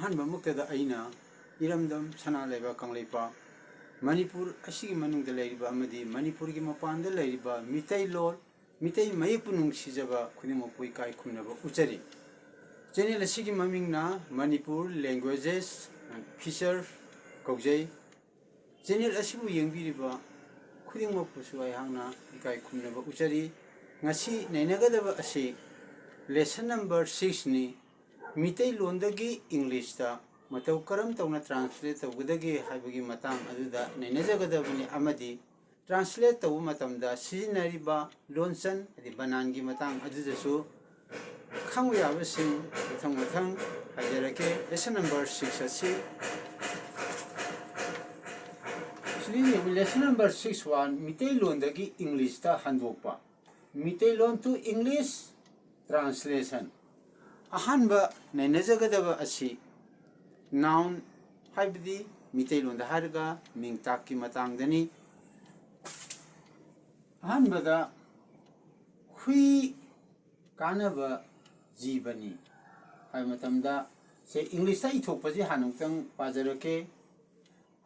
ꯑꯍꯥꯟꯕ ꯃꯛꯇꯗ ꯑꯩꯅ ꯏꯔꯝꯗꯝ ꯁꯅꯥ ꯂꯩꯕꯥꯛ ꯀꯪꯂꯩꯄꯥꯛ ꯃꯅꯤꯄꯨꯔ ꯑꯁꯤꯒꯤ ꯃꯅꯨꯡꯗ ꯂꯩꯔꯤꯕ ꯑꯃꯗꯤ ꯃꯅꯤꯄꯨꯔꯒꯤ ꯃꯄꯥꯟꯗ ꯂꯩꯔꯤꯕ ꯃꯤꯇꯩꯂꯣꯟ ꯃꯤꯇꯩ ꯃꯌꯦꯛꯄꯨ ꯅꯨꯡꯁꯤꯖꯕ ꯈꯨꯗꯤꯡꯃꯛꯄꯨ ꯏꯀꯥꯏ ꯈꯨꯝꯅꯕ ꯎꯠꯆꯔꯤ ꯆꯦꯅꯦꯜ ꯑꯁꯤꯒꯤ ꯃꯃꯤꯡꯅ ꯃꯅꯤꯄꯨꯔ ꯂꯦꯡꯒ꯭ꯋꯦꯖꯦꯁ ꯐꯤꯆꯔ ꯀꯧꯖꯩ ꯆꯦꯅꯦꯜ ꯑꯁꯤꯕꯨ ꯌꯦꯡꯕꯤꯔꯤꯕ ꯈꯨꯗꯤꯡꯃꯛꯄꯨꯁꯨ ꯑꯩꯍꯥꯛꯅ ꯏꯀꯥꯏ ꯈꯨꯝꯅꯕ ꯎꯠꯆꯔꯤ ꯉꯁꯤ ꯅꯩꯅꯒꯗꯕ ꯑꯁꯤ ꯂꯦꯁꯟ ꯅꯝꯕꯔ 6ꯅꯤ ꯃꯤꯇꯩꯂꯣꯟꯗꯒꯤ ꯏꯪꯂꯤꯁꯇ ꯃꯇꯧ ꯀꯔꯝ ꯇꯧꯅ ꯇ꯭ꯔꯥꯟꯁꯂꯦꯠ ꯇꯧꯒꯗꯒꯦ ꯍꯥꯏꯕꯒꯤ ꯃꯇꯥꯡ ꯑꯗꯨꯗ ꯅꯩꯅꯖꯒꯗꯕꯅꯤ ꯑꯃꯗꯤ ꯇ꯭ꯔꯥꯟꯁꯂꯦꯠ ꯇꯧꯕ ꯃꯇꯝꯗ ꯁꯤꯖꯤꯟꯅꯔꯤꯕ ꯂꯣꯟꯆꯟ ꯍꯥꯏꯗꯤ ꯕꯅꯥꯟꯒꯤ ꯃꯇꯥꯡ ꯑꯗꯨꯗꯁꯨ ꯈꯪꯕ ꯌꯥꯕꯁꯤꯡ ꯃꯊꯪ ꯃꯊꯪ ꯍꯥꯏꯖꯔꯛꯀꯦ ꯂꯦꯁꯟ ꯅꯝꯕꯔ 6 ꯑꯁꯤ ꯂꯦꯁꯟ ꯅꯝꯕर 6.1 ꯃꯤꯇꯩꯂꯣꯟꯗꯒꯤ ꯏꯪꯂꯤꯁꯇ ꯍꯟꯗꯣꯛꯄ ꯃꯤꯇꯩꯂꯣꯟ ꯇꯨ ꯏꯪꯂꯤꯁ ꯇ꯭ꯔꯥꯟꯁꯂꯦꯁꯟ ꯑꯍꯥꯟꯕ ꯅꯩꯅꯖꯒꯗꯕ ꯑꯁꯤ noun 하이브디 미테일론다 하르가 밍딱기 마땅드니 한바다 휘 까나바 지바니 하이 마tamda 세 잉글리시다 이톡바지 한웅땅 빠져렇게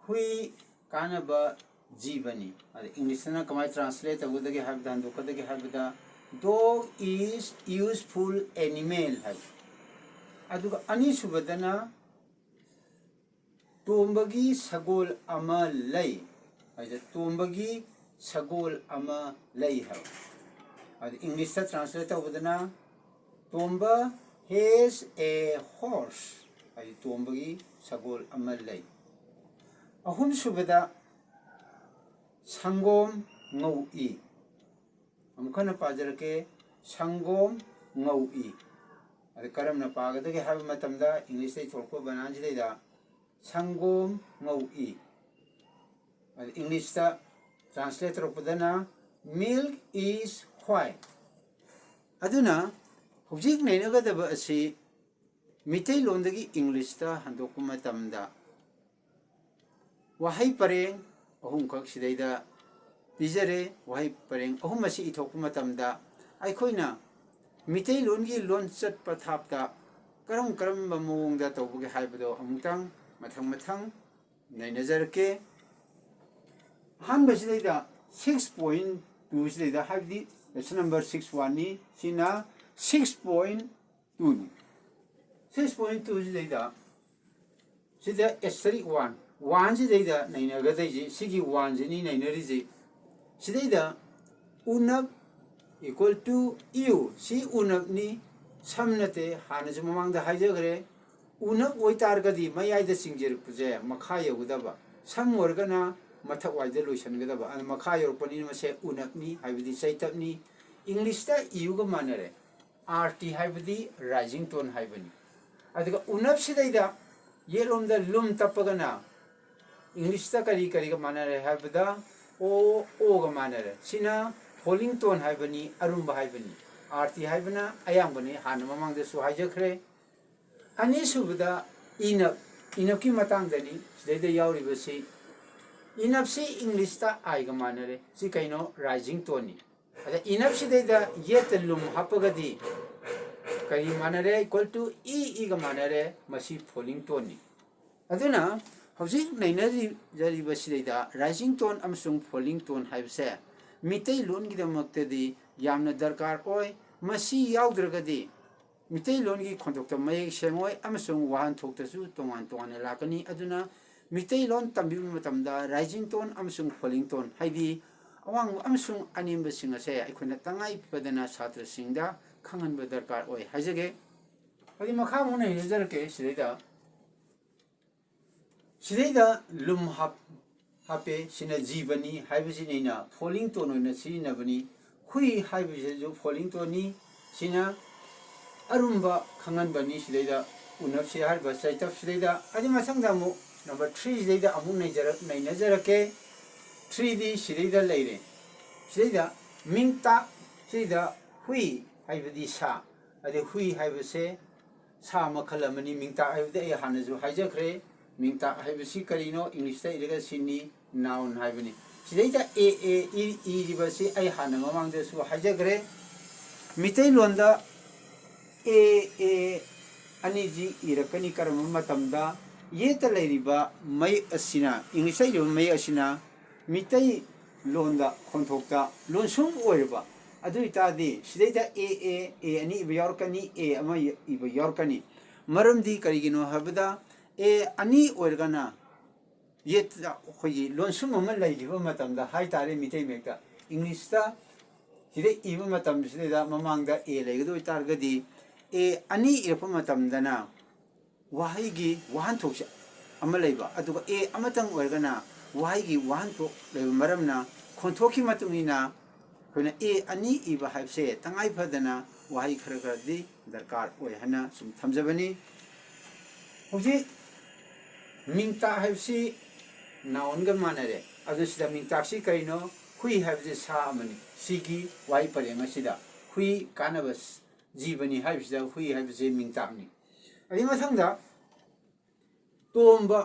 휘 까나바 지바니 아데 잉글리시나 그마이 트랜스레이트 하고다게 하비다 한도카다게 하비다 dog is useful animal 하이 아두가 아니수바다나 ꯇꯣꯝꯕꯒꯤ ꯁꯒꯣꯜ ꯑꯃ ꯂꯩ ꯍꯥꯏꯗꯤ ꯇꯣꯝꯕꯒꯤ ꯁꯒꯣꯜ ꯑꯃ ꯂꯩ ꯍꯥꯏꯕ ꯑꯗꯨ ꯏꯪꯂꯤꯁꯇ ꯇ꯭ꯔꯥꯟꯁꯂꯦꯠ ꯇꯧꯕꯗꯅ ꯇꯣꯝꯕ ꯍꯦꯁ ꯑꯦ ꯍꯣꯔꯁ ꯍꯥꯏꯗꯤ ꯇꯣꯝꯕꯒꯤ ꯁꯒꯣꯜ ꯑꯃ ꯂꯩ ꯑꯍꯨꯝꯁꯨꯕꯗ ꯁꯪꯒꯣꯝ ꯉꯧꯏ ꯑꯃꯨꯛ ꯍꯟꯅ ꯄꯥꯖꯔꯛꯀꯦ ꯁꯪꯒꯣꯝ ꯉꯧꯏ ꯑꯗꯨ ꯀꯔꯝꯅ ꯄꯥꯒꯗꯒꯦ ꯍꯥꯏꯕ ꯃꯇꯝꯗ ꯏꯪꯂꯤꯁꯇ ꯊꯣꯛꯄ ꯕꯅꯥꯟꯁꯤꯗꯩꯗ 상곰 ngau'i Englishta translate ropudana milk is white aduna hujik nainagadaba asi mitai londagi Englishta handokpa matamda wahai pareng ahum khak sidaida pijare wahai pareng ahum asi ithokpa matamda aikhoina mitai longi lon chatpa thapta karam mawongda tawbuge haibado amutang mathang mathang nainazarke hanbasidaida 6.2 sidaida habdi lesson number 6.1 ni sina 6.2 ni 6.2 sidaida sida asterisk 1 sidaida nainagadaiji sigi 1 jini nainariji sidaida unab equal to u si unab ni samnate hanasu mamangda haijagre unab oitargadi mayayda singjirpuje makha yogudaba sam organa mathak waida loisangadaba an makha yorpani mase unabni haibidi saitapni english ta iuga manare rt haibidi rising tone haibani adiga unab sidaida yelomda lum tapagana english ta kari ga manare haibida o ga manare sina falling tone haibani arumba haibani rt haibana ayambani hana mamangda su haijakre ani subda inap ki matang dani sidaida yauri basi inap si english ta ai ga manare si kaino rising tone ni ada inap sidaida yet lum hapagadi kai manare equal to e ga manare masi falling tone ni aduna hojik nainari jari basidaida rising tone amsung falling tone haibse mitai lon gi damaktadi yamna darkar oi masi yaudragadi mitai lon gi khondokta mayek sengoi amsung wahan thoktasu tongan tongan lakani aduna mitai lon tambi matamda rising tone amsung falling tone haidi awang amsung animba singa se aikona tangai padana satra singda khangan ba darkar oi hajage adi makha mona yejarke sidaida lum hape sina jibani haibisi nina falling tone oina sina bani hui haibisi jo falling tone ni sina arumba khangan bani sidaida unap si har ba saitap sidaida adi masangda mu number 3 sidaida amu nainajarake 3d sidaida leire sidaida mingta sidaida hui haibidi sa adi hui haibise sa makhalamani mingta haibide ai hanazu haijakre mingta haibisi karino english ta iraga sini noun haibani sidaida e ribasi ai hana mamangda su haijakre mitai londa ani ji irakani karam matamda ye ta leiriba mai asina english ai mai asina mitai londa khonthokta lonsum oirba adu itadi sidaida a ani iba yorkani a ama iba yorkani maramdi karigino habda a ani oirgana yet khoyi lonsum ama leiriba matamda hai tare mitai mekta english ta sida iba matam sida mamangda a legado itargadi a ani irpa matamdana wahaigi wahan thoksa ama leiba aduga a amatang oirgana wahaigi wahan thok leiba maramna khonthokhi matungina khoina a ani iba haibse tangai phadana wahi khara khara di darkar oi hana sum thamjabani hoji mingta haibsi naon ga manare adu sida mingta si kaino hui haibse sa amani sigi wahi parenga sida hui kanabas जीवनी हाइबिसदा हुई हाइबिसे मिंगताकनी अदि मथंगदा तोंबा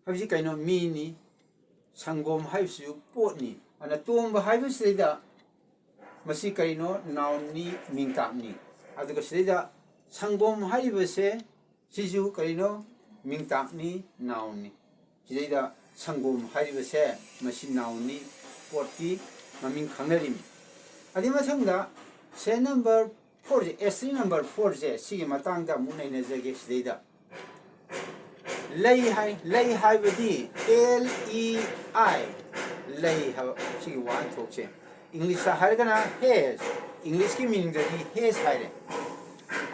हाइबिसे काइनो मीनी संगोम हाइबिसु पोटनी अना तोंबा हाइबिसेदा मसी काइनो नाउनी मिंगताकनी अदुगा सिदा संगोम हाइबिसे सिजु काइनो मिंगताकनी नाउनी सिदा संगोम हाइबिसे मसी नाउनी पोटकी ममिंग खंगरिम अदि मथंगदा से number 4 S3 number 4 je sigi matang da munai na jage sidida lay hai badi L E I lay ha sigi wan thok che english sa har gana has english ki meaning da has hai re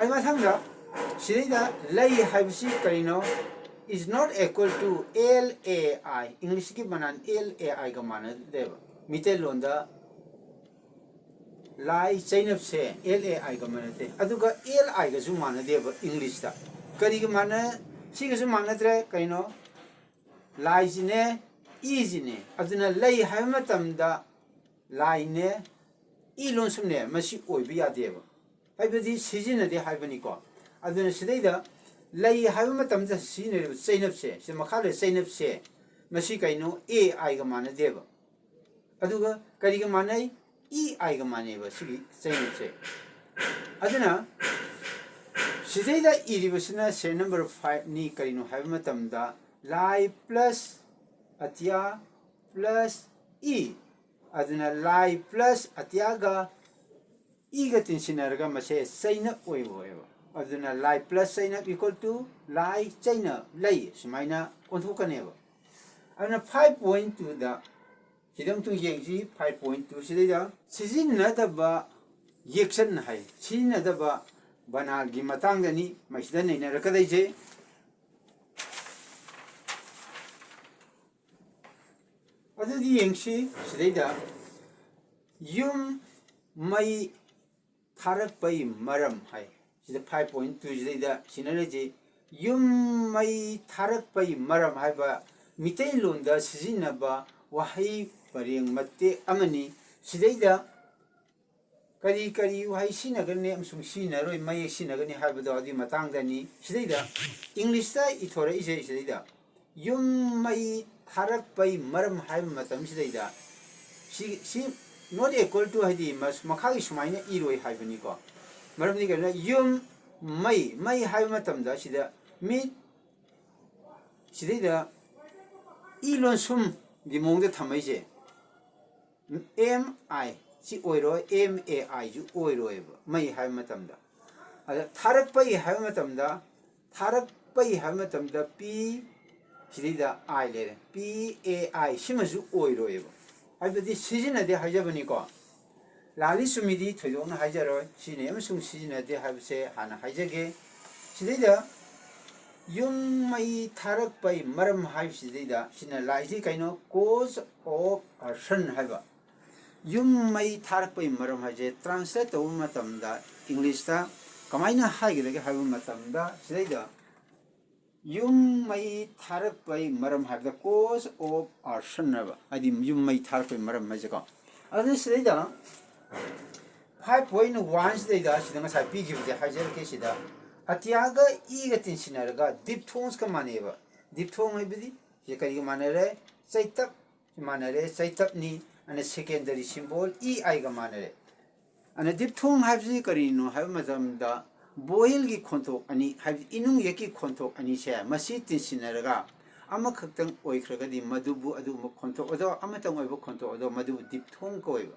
ai matang da sidida lay hai bisi kaino is not equal to L A I english ki banan L A I ga mana deba mitel londa लाई चैनब से LAI का मानते अदुगा LI का जो माना दे English ता करी का माना सी का जो माना तेरे कहीं लाई जिने ई जिने अदुना लाई है मतमदा लाई ने ई लोंसुम ने मसी ओई भी याद है भाई बदी सीजन दे है बनी को अदुना सिदैदा लाई है मतमदा सीने चैनब से मखाले चैनब से मसी कहीं AI का माना दे अदुगा करी का माना E I ga mane ba sigi saying say aduna sideda iribusna say number 5 ni karino have matamda lie plus atia plus E aduna lie plus atia ga E ga tinsinarga mase sayna oibo aduna lie plus sayna equal to lie china lay sumaina konthukaneba aduna 5.2 da Hidang tu yengji 5.2 sidida sizin nadaba yeksan hai sin nadaba banal gi matang dani masida nei na rakadai je adudi yengshi sidida yum mai tharak pai maram hai sida 5.2 sidida sinare je yum mai tharak pai maram hai ba mitei londa sizin naba wahai Pareng mate amani sidaida kari kari wahai sinagane amsung sinaroi mai sinagane habada adi matang dani sidaida english ta ithora ise sidaida yum mai tharak pai maram hai matam sidaida si not equal to hadi mas makhagi sumaina iroi haibani ko maram ni kana yum mai hai matam da sida mi sidaida ilon sum di mongda thamai je MI si oiro MAI ju oiro eba mai hai matamda ada tharak pai hai matamda tharak pai hai matamda P sidida I le PAI simasu oiro eba haibadi sijina de hajabani ko lali sumidi thoidong hajaro sine amsung sijina de habse hana hajage sidida yum mai tharak pai maram hai sidida sina laiji kaino cause of action haiba yum mai tharak pai maram haje translate to matamda english ta kamaina haige de haiba matamda sidida yum mai tharak pai maram haibda cause of action haiba adi yum mai tharak pai maram haje ko adi sidida 5.1 sidida sidanga sa pi gi de haje ke sida Atiaga iga tinsinarga diphthongs ka maneba diphthong haibidi ye kari ga manare saitap manare saitap ni ana secondary symbol ei ga manare ana diphthong haibji kari no haib mazamda boil gi kontok ani habi inung yeki kontok ani se masi tinsinaraga ama khaktang oikragadi madubu adu mo kontok odo ama tang oibo kontok odo madubu dipthong ko oiba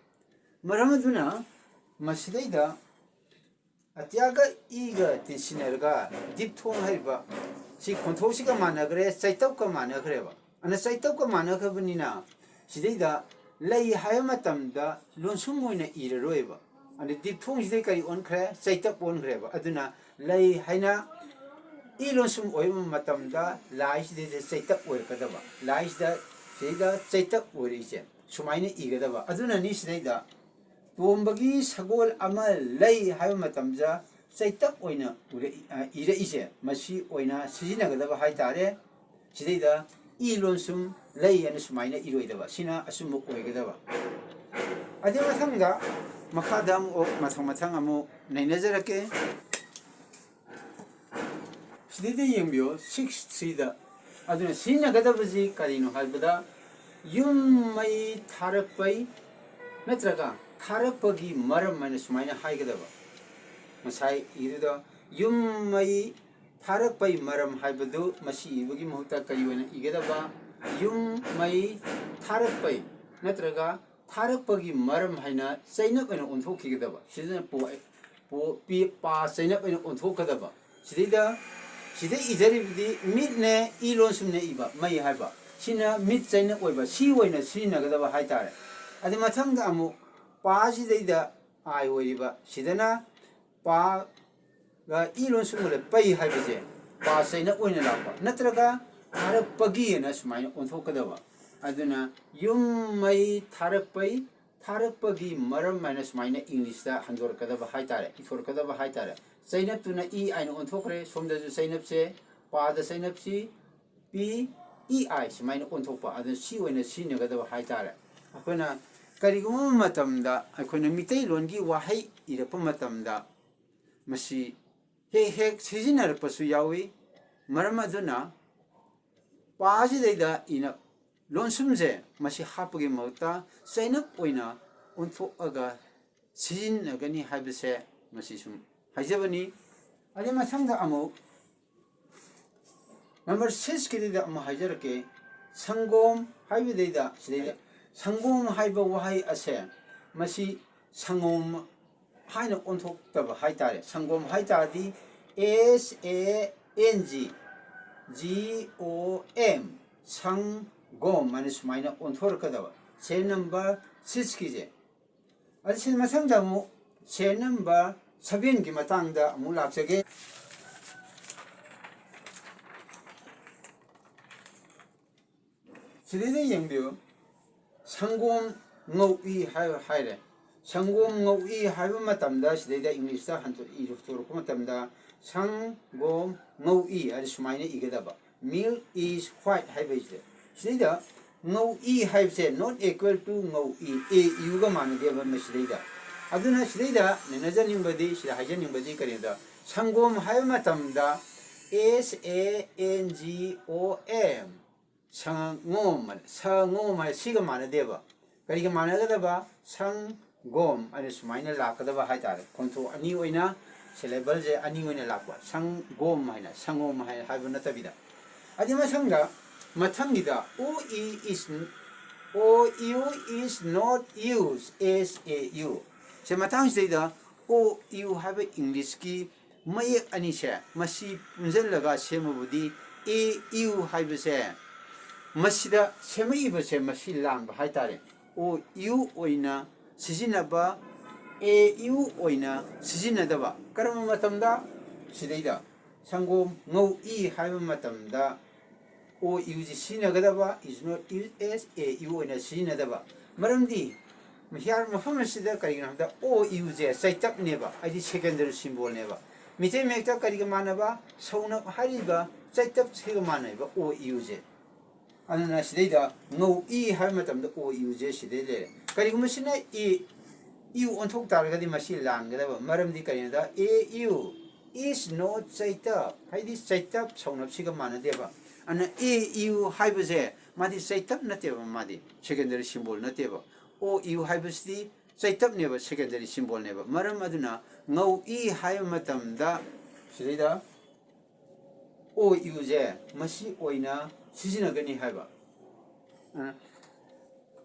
maramaduna masidaida atyaga iga tinsinaraga dipthong haiba si kontok siga managre saitap ka managre ba ana saitap ka managabnina sidaida lay hayama tamda lonsum moina iraroiba and the thong is like on crack, say up one grab. Aduna lay haina ilonsum oil matamda lies the say up or kadava. Lies that say that say up or is it. Sumina igadava. Aduna nis leda. Tumbagi sagol amal lay hayamatamza say up oina ira is it. Mashi oina sinagadava haitare. Sideda ilonsum lay and sumina iroidava. Sina assumo oigadava. Adima makadam o mathang amu nainazarake sidide yembio 6 da aduna sinagadabji karino halbada yum mai tharapai natraga tharapagi maram mane sumaina haigadaba masai iruda yum mai tharapai maram haibadu masi ibagi muhta kariwana igadaba yum mai tharapai natraga Tarapagi maram haina sainap and unfokidaba. Sidna po pa sainap and unfokadaba. Sidida Sida Izari midne ilonsum iba, may haba. Sina mid sainap over, see when a sinagadaba haitare. At the matanga amu, pa sidida I waiba, Sidana pa ilonsum pay habize, pa sainap when a lapa. Natraga, Tarapagi and us mine unfokadaba. Aduna yum may tharapagi maram minus mine English da handor kadaba haitare, for kadaba haitare. Sign up to na e I know on tokre, from the sign up say, pa the sign up see, p e I, mine on topa, and see when a senior kadaba haitare. Akona Karigum matam da, Akona mitay longi wahay irapumatam da. Masi he seasoner pasu yawi, maramaduna, paji da in Lonsumze, Mashi Hapagi Mota, sign up oina, unto aga, Sin agani habise, Masisum. Hajabani, Adema Sanga Amo number 6 Kidida Mahajarake, Sangom, Hybida, Sangom Hyba Wahai Ase, Masi Sangom Hina unto Taba Haitare, Sangom Haitadi, SANG Sang Gom minus minor on Torkadava. Say number 6 kije. I said Masandamu, say number 7 Gimatanga Mulax again. Sidide Yambio Sangom no e high. Sangom no e Havamatanda, Sidida English Hunter E of Torkomatamda, Sangom no e as minor Igadaba. Meal is white hybrid. Sida no e have said not equal to no e a yuga man gave a misleader. Aduna Slida, Nazanin body, Shahajan body Karida. Sangom Hamatamda SANGOM. Sangom, my Sigamana deva. Karigamana Sangom and its minor lakadava haitare. Control a new winner, syllables a new winner lakwa. Sangom minor, Sangom have another vida. Adimasanga. Matangida OU is not used as a U. So matang say the OU have English key may anisha masi unzelaga semabudi AU have say masida semi base masi lamb haitare OU oina sizinaba AU oina sizinadaba karam matamda sidida sangom no e have matamda O use Sinagadaba is not used as a U in a Sinadaba. Maramdi, Mahar Mahamasida Karigam, O use a Saitak never, I did secondary symbol never. Mite make the Karigamanaba, Sona Hariba, Saitak Sigamanaba, O use it. And as later, no E Harmatam, the O use it. Karigamasina E. You on talk target machine land, Maramdi Karina, A U is not Saitak. I did Saitak, Son of Sigamana deva. And AU hypose, Madi say tap nativa Madi, secondary symbol nativa. O you hypose, ꯆꯩꯇꯞꯅꯦꯕ secondary ꯁꯤꯝꯕꯣꯜꯅꯦꯕ ꯃꯔꯝ ꯑꯗꯨꯅ ꯉꯧ E ꯍꯥꯏꯕ ꯃꯇꯝꯗ ꯁꯤꯗꯩꯗ ꯑꯣ ꯏꯎꯁꯦ ꯃꯁꯤ ꯑꯣꯏꯅ ꯁꯤꯖꯤꯟꯅꯒꯅꯤ ꯍꯥꯏꯕ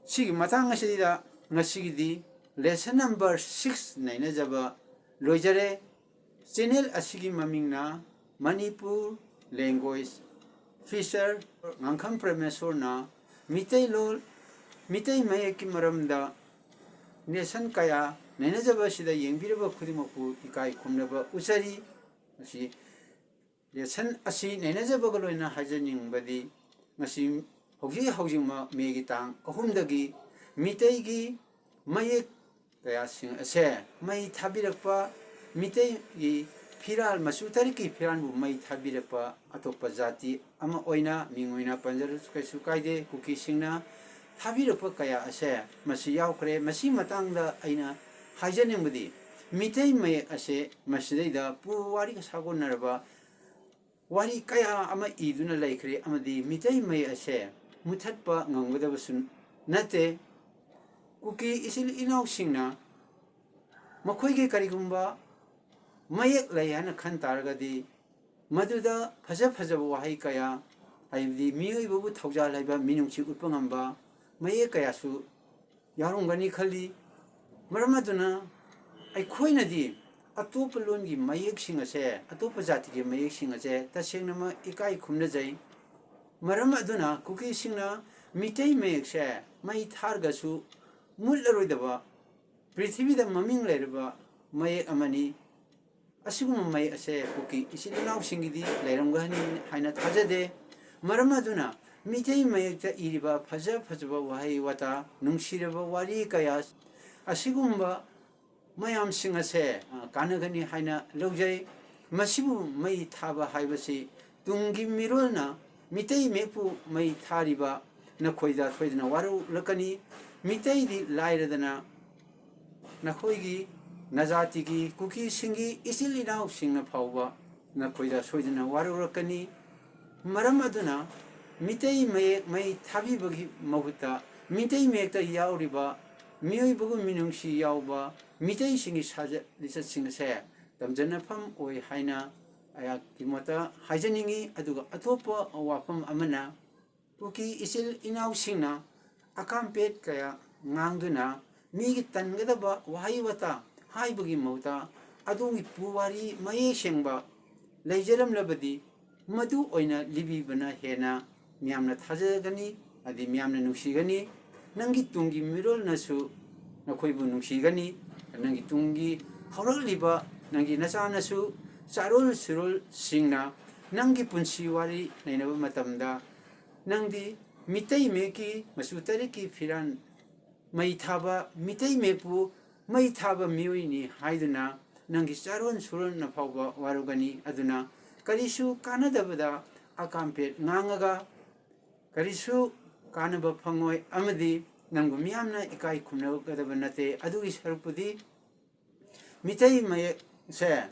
ꯁꯤꯒꯤ ꯃꯇꯥꯡ ꯑꯁꯤꯗ ꯉꯁꯤꯒꯤꯗꯤ ꯂꯦꯁꯟ ꯅꯝꯕꯔ 6 ꯅꯩꯅꯖꯕ ꯂꯣꯏꯖꯔꯦ ꯆꯦꯅꯦꯜ ꯑꯁꯤꯒꯤ ꯃꯃꯤꯡꯅ ꯃꯅꯤꯄꯨꯔ ꯂꯦꯡꯒ꯭ꯋꯦꯖ ꯐꯤꯆꯔ ꯉꯥꯡꯈꯝ ꯄ꯭ꯔꯃꯦꯁꯣꯔꯅ ꯃꯤꯇꯩ ꯃꯌꯦꯛꯀꯤ ꯃꯔꯝꯗ ꯅꯦꯁꯟ ꯀꯌꯥ ꯅꯩꯅꯖꯕ ꯑꯁꯤꯗ ꯌꯦꯡꯕꯤꯔꯕ ꯈꯨꯗꯤꯡꯃꯛꯄꯨ ꯏꯀꯥꯏ ꯈꯨꯝꯅꯕ ꯎꯠꯆꯔꯤ ꯃꯁꯤ ꯂꯦꯁꯟ ꯑꯁꯤ ꯅꯩꯅꯖꯕꯒ ꯂꯣꯏꯅ ꯍꯥꯏꯖꯅꯤꯡꯕꯗꯤ ꯉꯁꯤ ꯍꯧꯖꯤꯛꯃꯛ ꯃꯦꯒꯤ ꯇꯥꯡ 3ꯗꯒꯤ ꯃꯤꯇꯩꯒꯤ ꯃꯌꯦꯛ ꯀꯌꯥꯁꯤꯡ ꯑꯁꯦ ꯃꯩ ꯊꯥꯕꯤꯔꯛꯄ ꯃꯤꯇꯩꯒꯤ ꯐꯤꯔꯥꯜ ꯃꯆꯨ ꯇꯔꯦꯠꯀꯤ ꯐꯤꯔꯥꯜꯕꯨ ꯃꯩ ꯊꯥꯕꯤꯔꯛꯄ ꯑꯇꯣꯞꯄ ꯖꯥꯇꯤ ꯑꯃ ꯑꯣꯏꯅ ꯃꯤꯡ ꯑꯣꯏꯅ ꯄꯟꯖꯔꯁꯨ ꯀꯩꯁꯨ ꯀꯥꯏꯗꯦ ꯀꯨꯀꯤꯁꯤꯡꯅ ꯊꯥꯕꯤꯔꯛꯄ ꯀꯌꯥ ꯑꯁꯦ ꯃꯁꯤ ꯌꯥꯎꯈ꯭ꯔꯦ ꯃꯁꯤ ꯃꯇꯥꯡꯗ ꯑꯩꯅ ꯍꯥꯏꯖꯅꯤꯡꯕꯗꯤ ꯃꯤꯇꯩ ꯃꯌꯦꯛ ꯑꯁꯦ ꯃꯁꯤꯗꯩꯗ ꯄꯨꯋꯥꯔꯤꯒ ꯁꯥꯒꯣꯟꯅꯔꯕ ꯋꯥꯔꯤ ꯀꯌꯥ ꯑꯃ ꯏꯗꯨꯅ ꯂꯩꯈ꯭ꯔꯦ ꯑꯃꯗꯤ ꯃꯤꯇꯩ ꯃꯌꯦꯛ ꯑꯁꯦ ꯃꯨꯊꯠꯄ ꯉꯝꯒꯗꯕꯁꯨ ꯅꯠꯇꯦ ꯀꯨꯀꯤ ꯏꯆꯤꯜ ꯏꯅꯥꯎꯁꯤꯡꯅ ꯃꯈꯣꯏꯒꯤ ꯀꯔꯤꯒꯨꯝꯕ ꯃꯌꯦꯛ ꯂꯩ ꯍꯥꯏꯅ ꯈꯟ ꯇꯥꯔꯒꯗꯤ ꯃꯗꯨꯗ ꯐꯖꯕ ꯋꯥꯍꯩ ꯀꯌꯥ ꯍꯥꯏꯕꯗꯤ ꯃꯤꯑꯣꯏꯕꯕꯨ ꯊꯧꯖꯥꯜ ꯍꯩꯕ ꯃꯤꯅꯨꯡꯁꯤ ꯎꯠꯄ ꯉꯝꯕ ꯃꯌꯦꯛ ꯀꯌꯥꯁꯨ ꯌꯥꯎꯔꯝꯒꯅꯤ ꯈꯜꯂꯤ ꯃꯔꯝ ꯑꯗꯨꯅ ꯑꯩꯈꯣꯏꯅꯗꯤ ꯑꯇꯣꯞꯄ ꯂꯣꯟꯒꯤ ꯃꯌꯦꯛꯁꯤꯡ ꯑꯁꯦ ꯑꯇꯣꯞꯄ ꯖꯥꯇꯤꯒꯤ ꯃꯌꯦꯛꯁꯤꯡ ꯑꯁꯦ ꯇꯁꯦꯡꯅꯃꯛ ꯏꯀꯥꯏ ꯈꯨꯝꯅꯖꯩ ꯃꯔꯝ ꯑꯗꯨꯅ ꯀꯨꯀꯤꯁꯤꯡꯅ ꯃꯤꯇꯩ ꯃꯌꯦꯛꯁꯦ ꯃꯩ ꯊꯥꯔꯒꯁꯨ ꯃꯨꯠꯂꯔꯣꯏꯗꯕ ꯄ꯭ꯔꯤꯊꯤꯕꯤꯗ ꯃꯃꯤꯡ ꯂꯩꯔꯕ ꯃꯌꯦꯛ ꯑꯃꯅꯤ ꯑꯁꯤꯒꯨꯝꯕ ꯃꯌꯦꯛ ꯑꯁꯦ ꯀꯨꯀꯤ ꯏꯆꯤꯜ ꯏꯅꯥꯎꯁꯤꯡꯒꯤꯗꯤ ꯂꯩꯔꯝꯒꯅꯤ ꯍꯥꯏꯅ ꯊꯥꯖꯗꯦ ꯃꯔꯝ ꯑꯗꯨꯅ ꯃꯤꯇꯩ ꯃꯌꯦꯛꯇ ꯏꯔꯤꯕ ꯐꯖꯕ ꯋꯥꯍꯩ ꯋꯥꯇꯥ ꯅꯨꯡꯁꯤꯔꯕ ꯋꯥꯔꯤ ꯀꯌꯥ ꯑꯁꯤꯒꯨꯝꯕ ꯃꯌꯥꯝꯁꯤꯡ ꯑꯁꯦ ꯀꯥꯟꯅꯒꯅꯤ ꯍꯥꯏꯅ ꯂꯧꯖꯩ ꯃꯁꯤꯕꯨ ꯃꯩ ꯊꯥꯕ ꯍꯥꯏꯕꯁꯤ ꯇꯨꯡꯒꯤ ꯃꯤꯔꯣꯜꯅ ꯃꯤꯇꯩ ꯃꯌꯦꯛꯄꯨ ꯃꯩ ꯊꯥꯔꯤꯕ ꯅꯈꯣꯏꯗ ꯁꯣꯏꯗꯅ ꯋꯥꯔꯧꯂꯛꯀꯅꯤ ꯃꯤꯇꯩꯗꯤ ꯂꯥꯏꯔꯗꯅ ꯅꯈꯣꯏꯒꯤ ꯅꯖꯥꯇꯤꯒꯤ ꯀꯨꯀꯤꯁꯤꯡꯒꯤ ꯏꯆꯤꯜ ꯏꯅꯥꯎꯁꯤꯡꯅ ꯐꯥꯎꯕ ꯅꯈꯣꯏꯗ ꯁꯣꯏꯗꯅ ꯋꯥꯔꯧꯔꯛꯀꯅꯤ ꯃꯔꯝ ꯑꯗꯨꯅ ꯃꯤꯇꯩ ꯃꯌꯦꯛ ꯃꯩ ꯊꯥꯕꯤꯕꯒꯤ ꯃꯍꯨꯠꯇ ꯃꯤꯇꯩ ꯃꯌꯦꯛꯇ ꯌꯥꯎꯔꯤꯕ ꯃꯤꯑꯣꯏꯕꯒꯤ ꯃꯤꯅꯨꯡꯁꯤ ꯌꯥꯎꯕ ꯃꯤꯇꯩꯁꯤꯡꯒꯤ ꯁꯥꯖꯠ ꯂꯤꯆꯠꯁꯤꯡ ꯑꯁꯦ ꯇꯝꯖꯅꯐꯝ ꯑꯣꯏ ꯍꯥꯏꯅ ꯑꯩꯍꯥꯛꯀꯤ ꯃꯣꯠꯇ ꯍꯥꯏꯖꯅꯤꯡꯉꯤ ꯑꯗꯨꯒ ꯑꯇꯣꯞꯄ ꯋꯥꯐꯝ ꯑꯃꯅ ꯀꯨꯀꯤ ꯏꯆꯤꯜ ꯏꯅꯥꯎꯁꯤꯡꯅ ꯑꯀꯥꯝꯄꯦꯠ ꯀꯌꯥ ꯉꯥꯡꯗꯨꯅ ꯃꯤꯒꯤ ꯇꯟꯒꯗꯕ ꯋꯥꯍꯩ ꯋꯥꯇꯥ ꯍꯥꯏꯕꯒꯤ ꯃꯍꯨꯠꯇ ꯑꯗꯣꯝꯒꯤ ꯄꯨꯋꯥꯔꯤ ꯃꯌꯦꯛ ꯁꯦꯡꯕ ꯂꯩꯖꯔꯝꯂꯕꯗꯤ ꯃꯗꯨ ꯑꯣꯏꯅ ꯂꯤꯕꯤꯕꯅ ꯍꯦꯟꯅ ꯃꯤꯌꯥꯝꯅ ꯊꯥꯖꯒꯅꯤ ꯑꯗꯩ ꯃꯤꯌꯥꯝꯅ ꯅꯨꯡꯁꯤꯒꯅꯤ ꯅꯪꯒꯤ ꯇꯨꯡꯒꯤ ꯃꯤꯔꯣꯜꯅꯁꯨ ꯅꯈꯣꯏꯕꯨ ꯅꯨꯡꯁꯤꯒꯅꯤ ꯅꯪꯒꯤ ꯇꯨꯡꯒꯤ ꯍꯧꯔꯛꯂꯤꯕ ꯅꯪꯒꯤ ꯅꯆꯥꯅꯁꯨ ꯆꯥꯔꯣꯜ ꯁꯨꯔꯣꯜꯁꯤꯡꯅ ꯅꯪꯒꯤ ꯄꯨꯟꯁꯤ ꯋꯥꯔꯤ ꯅꯩꯅꯕ ꯃꯇꯝꯗ ꯅꯪꯗꯤ ꯃꯤꯇꯩ ꯃꯌꯦꯛꯀꯤ ꯃꯆꯨ ꯇꯔꯦꯠꯀꯤ ꯐꯤꯔꯥꯜ ꯃꯩ ꯊꯥꯕ ꯃꯤꯇꯩ ꯃꯌꯦꯛꯄꯨ ꯃꯩ ꯊꯥꯕ ꯃꯤꯑꯣꯏꯅꯤ ꯍꯥꯏꯗꯨꯅ ꯅꯪꯒꯤ ꯆꯥꯔꯣꯟ ꯁꯨꯔꯣꯟꯅ ꯐꯥꯎꯕ ꯋꯥꯔꯧꯒꯅꯤ ꯑꯗꯨꯅ ꯀꯔꯤꯁꯨ ꯀꯥꯟꯅꯗꯕꯗ ꯑꯀꯥꯝꯄꯦꯠ ꯉꯥꯡꯉꯒ ꯀꯔꯤꯁꯨ ꯀꯥꯟꯅꯕ ꯐꯪꯉꯣꯏ ꯑꯃꯗꯤ ꯅꯪꯕꯨ ꯃꯤꯌꯥꯝꯅ ꯏꯀꯥꯏ ꯈꯨꯝꯅꯒꯗꯕ ꯅꯠꯇꯦ ꯑꯗꯨꯒꯤ ꯁꯔꯨꯛꯄꯨꯗꯤ ꯃꯤꯇꯩ ꯃꯌꯦꯛꯁꯦ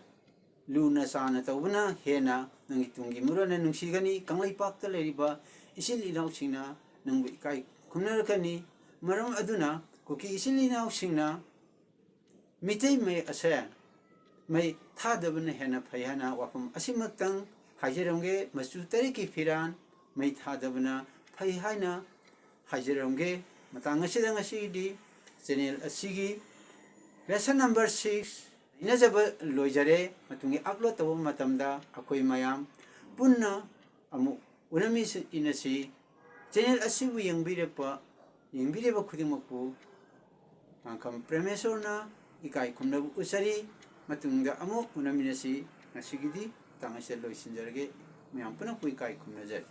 ꯂꯨꯅ ꯆꯥꯟꯅ ꯇꯧꯕꯅ ꯍꯦꯟꯅ ꯅꯪꯒꯤ ꯇꯨꯡꯒꯤ ꯃꯤꯔꯣꯜꯅ ꯅꯨꯡꯁꯤꯒꯅꯤ ꯀꯪꯂꯩꯄꯥꯛꯇ ꯂꯩꯔꯤꯕ ꯏꯆꯤꯜ ꯏꯅꯥꯎꯁꯤꯡꯅ ꯅꯪꯕꯨ ꯏꯀꯥꯏ ꯈꯨꯝꯅꯔꯛꯀꯅꯤ ꯃꯔꯝ ꯑꯗꯨꯅ ꯀꯨꯀꯤ ꯏꯆꯤꯜ ꯏꯅꯥꯎꯁꯤꯡꯅ ꯃꯤꯇꯩ ꯃꯌꯦꯛ ꯑꯁꯦ ꯃꯩ ꯊꯥꯗꯕꯅ ꯍꯦꯟꯅ ꯐꯩ ꯍꯥꯏꯅ ꯋꯥꯐꯝ ꯑꯁꯤꯃꯛꯇꯪ ꯍꯥꯏꯖꯔꯝꯒꯦ ꯃꯆꯨ ꯇꯔꯦꯠꯀꯤ ꯐꯤꯔꯥꯜ ꯃꯩ ꯊꯥꯗꯕꯅ ꯐꯩ ꯍꯥꯏꯅ ꯍꯥꯏꯖꯔꯝꯒꯦ ꯃꯇꯥꯡ ꯑꯁꯤꯗ ꯉꯁꯤꯒꯤꯗꯤ ꯆꯦꯅꯦꯜ ꯑꯁꯤꯒꯤ ꯂꯦꯁꯟ ꯅꯝꯕꯔ 6 ꯏꯅꯖꯕ ꯂꯣꯏꯖꯔꯦ ꯃꯇꯨꯡꯒꯤ ꯑꯞꯂꯣꯗ ꯇꯧꯕ ꯃꯇꯝꯗ ꯑꯩꯈꯣꯏ ꯃꯌꯥꯝ ꯄꯨꯟꯅ ꯑꯃꯨꯛ ꯎꯅꯃꯤꯟꯅꯁꯤ ꯆꯦꯅꯦꯜ ꯑꯁꯤꯕꯨ ꯌꯦꯡꯕꯤꯔꯤꯕ ꯈꯨꯗꯤꯡꯃꯛꯄꯨ ꯉꯥꯡꯈꯝ ꯄ꯭ꯔꯃꯦꯁꯣꯔꯅ ꯏꯀꯥꯏ ꯈꯨꯝꯅꯕ ꯎꯠꯆꯔꯤ ꯃꯇꯨꯡꯗ ꯑꯃꯨꯛ ꯎꯅꯃꯤꯟꯅꯁꯤ ꯉꯁꯤꯒꯤꯗꯤ ꯃꯇꯥꯡ ꯑꯁꯤꯗ ꯂꯣꯏꯁꯤꯟꯖꯔꯒꯦ ꯃꯌꯥꯝ ꯄꯨꯟꯅ ꯏꯀꯥꯏ ꯈꯨꯝꯅꯖꯔꯤ